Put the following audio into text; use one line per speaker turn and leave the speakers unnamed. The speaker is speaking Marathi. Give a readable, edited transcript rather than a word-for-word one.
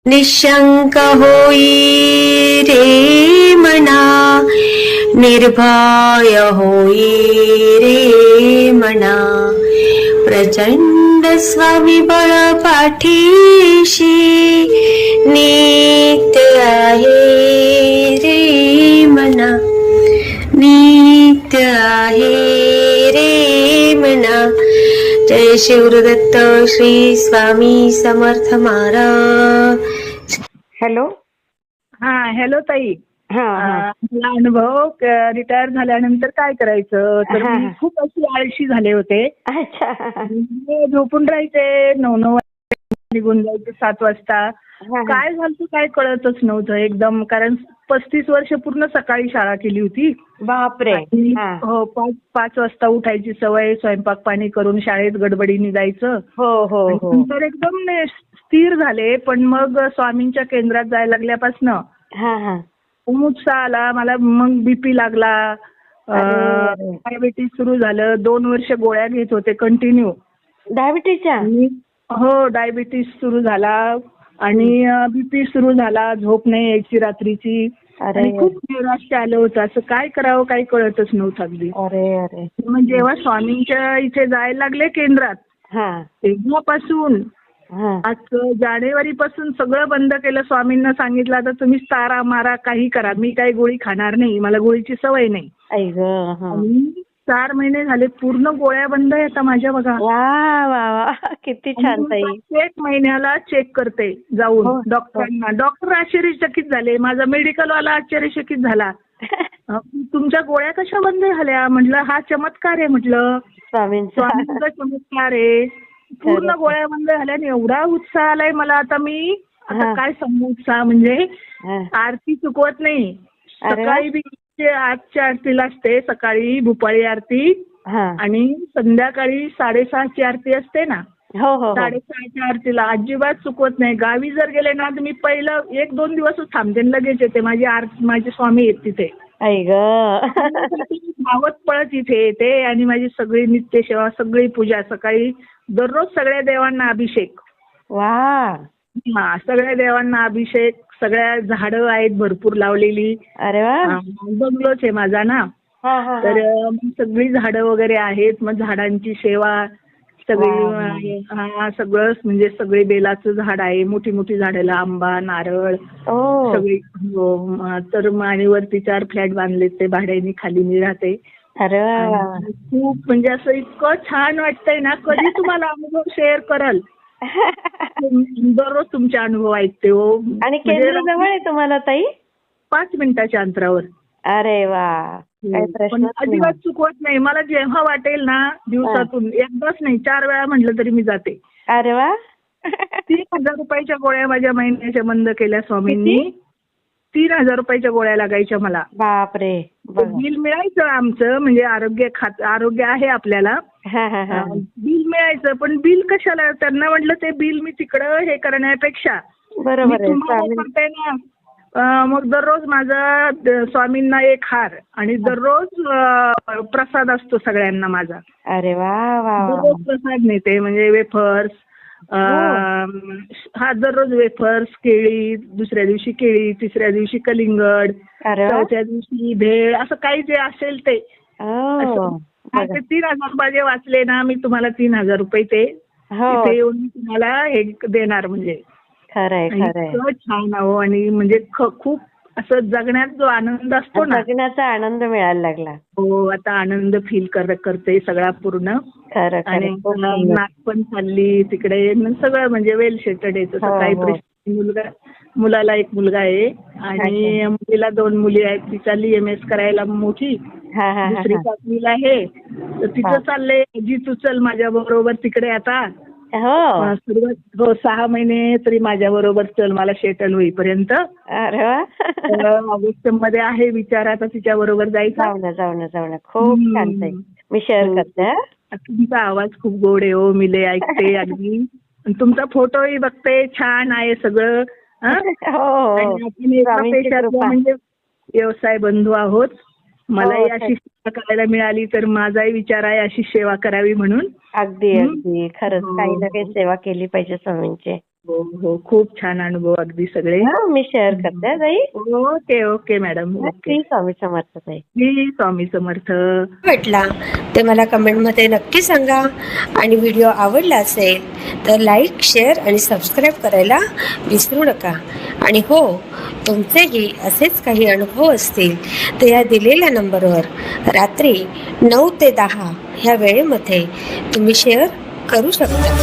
निशंक होई रे मना, निर्भय होई रे मना, प्रचंड स्वामीबळ पाठीशी नित्य आहे रे मना, नित्य आहे रे मना. जय शिवदत्त श्री स्वामी समर्थ महाराज. हॅलो.
हा हॅलो ताई.
हा
मला अनुभव रिटायर झाल्यानंतर काय करायचं तर मी खूप अशी आळशी झाले होते.
अच्छा.
मी झोपून राहायचे 9 वाजता निघून जायचे 7 वाजता. काय झालं काय कळतच नव्हतं एकदम, कारण 35 वर्ष पूर्ण सकाळी शाळा केली होती.
बापरे.
हो 5 वाजता उठायची सवय, स्वयंपाक पाणी करून शाळेत गडबडीने जायचं.
हो हो हो.
नंतर एकदम स्थिर झाले, पण मग स्वामींच्या केंद्रात जायला लागल्यापासनं उत्साह आला मला. मग बीपी लागला, डायबिटीज सुरू झालं. 2 वर्ष गोळ्या घेत होते कंटिन्यू
डायबिटीजच्या.
हो डायबिटीज सुरू झाला आणि बीपी सुरू झाला. झोप नाही यायची रात्रीची आणि खूप नैराश्य आलं होतं. असं काय करावं काही कळतच नव्हतं अगदी.
अरे
मग जेव्हा स्वामींच्या इथे जायला लागले केंद्रात तेव्हापासून आज जानेवारी पासून सगळं बंद केलं. स्वामींना सांगितलं आता तुम्ही तारा मारा काही करा, मी काही गोळी खाणार नाही, मला गोळीची सवय नाही. आणि 4 महिने झाले पूर्ण गोळ्या बंद आहेत माझ्या. बघा
वा वा वा, किती छान ताई.
प्रत्येक महिन्याला चेक करते जाऊन डॉक्टरांना. डॉक्टर आश्चर्यचकित झाले, माझा मेडिकलवाला आश्चर्यचकित झाला. तुमच्या गोळ्या कशा बंद झाल्या? म्हटलं हा चमत्कार आहे, म्हटलं स्वामींचा चमत्कार आहे. पूर्ण गोळ्या बंद झाल्या आणि एवढा उत्साह आलाय मला. आता मी आता काय सांगू उत्साह म्हणजे आरती चुकवत नाही. सकाळी बी 8च्या आरतीला असते, सकाळी भूपाळी आरती आणि संध्याकाळी 6:30ची आरती असते ना, 6:30च्या आरतीला अजिबात चुकवत नाही. गावी जर गेले ना तर मी पहिलं 1-2 दिवसच थांबते, लगेच येते. माझे स्वामी आहेत तिथे. धावत पळत इथे येते आणि माझी सगळी नित्यसेवा, सगळी पूजा सकाळी दररोज सगळ्या देवांना अभिषेक.
वा.
सगळ्या देवांना अभिषेक. सगळ्या झाडं आहेत भरपूर लावलेली.
अरे वा.
बंगलोच आहे माझा ना, तर सगळी झाडं वगैरे आहेत. मग झाडांची सेवा सगळी. सगळं म्हणजे सगळे बेलाचं झाड आहे, मोठी मोठी झाडं, आंबा नारळ सगळी. तर आणि वरती 4 फ्लॅट बांधले ते भाड्याने, खाली मी राहते. खूप म्हणजे असं इतकं छान वाटतंय ना, कधी तुम्हाला अनुभव शेअर करल. दररोज तुमचे अनुभव ऐकते हो.
आणि केंद्र जवळ आहे तुम्हाला ताई?
5 मिनिटाच्या अंतरावर.
अरे वा.
पण अजिबात चुकवत नाही. मला जेव्हा वाटेल ना दिवसातून एकदाच नाही 4 वेळा म्हटलं तरी मी जाते.
अरे वा.
3,000 रुपयाच्या गोळ्या माझ्या महिन्याच्या बंद केल्या स्वामींनी. 3,000 रुपयाच्या गोळ्या लागायच्या मला.
बापरे.
बिल मिळायचं आमचं, म्हणजे आरोग्य आहे आपल्याला, बिल मिळायचं. पण बिल कशाला? त्यांना म्हटलं ते बिल मी तिकडं हे करण्यापेक्षा
बरोबर
करते ना. मग दररोज माझा स्वामींना एक हार आणि दररोज प्रसाद असतो सगळ्यांना माझा.
अरे वा वा.
दररोज प्रसाद नेते, म्हणजे वेफर्स. दररोज वेफर्स, केळी, दुसऱ्या दिवशी केळी, तिसऱ्या दिवशी कलिंगड, चौथ्या दिवशी भेळ, असं काही जे असेल ते. 3,000 रुपये वाचले ना मी, तुम्हाला 3,000 रुपये ते तिथे येऊन तुम्हाला हे देणार. म्हणजे
खरंय
छान हो. आणि म्हणजे खूप असं जगण्यात जो आनंद असतो ना,
जगण्याचा आनंद मिळायला लागला. हो,
आता आनंद फील करते सगळा पूर्ण. आणि नाच पण चालली तिकडे, सगळं म्हणजे वेल सेटड आहे. तसं काही मुलाला 1 मुलगा आहे आणि मुलीला 2 मुली आहेत. ती चालली MS करायला मोठी, दुसरी 5वीला आहे. तर तिचं चाललंय जी तू चल माझ्या बरोबर तिकडे आता. सुरुवात 6 महिने तरी माझ्या बरोबर चल, मला सेटल होईपर्यंत. ऑगस्ट मध्ये आहे विचार आता तिच्या बरोबर जायचा.
जाऊ. खूप छान ताई, मी शेअर करते.
तुमचा आवाज खूप गोड आहे हो, मी लय ऐकते अगदी. तुमचा फोटोही बघते, छान आहे सगळं. म्हणजे व्यवसाय बंधू आहोत. मलाही अशी सेवा करायला मिळाली तर माझाही विचार आहे अशी सेवा करावी म्हणून.
अगदी खरंच काही ना काही सेवा केली पाहिजे स्वामींची.
हो हो खूप छान अनुभव अगदी सगळे.
हा, मी शेअर करते हा, ताई.
Okay okay madam okay.
Shri Swami Samarth ताई.
श्री स्वामी समर्थ.
वाटला ते मला कमेंटमध्ये नक्की सांगा आणि व्हिडिओ आवडला असेल तर लाईक, शेअर आणि सबस्क्राईब करायला विसरू नका. आणि हो, तुमचेही असेच काही अनुभव असतील तर या दिलेल्या नंबरवर रात्री 9 ते 10 ह्या वेळेमध्ये तुम्ही शेअर करू शकता.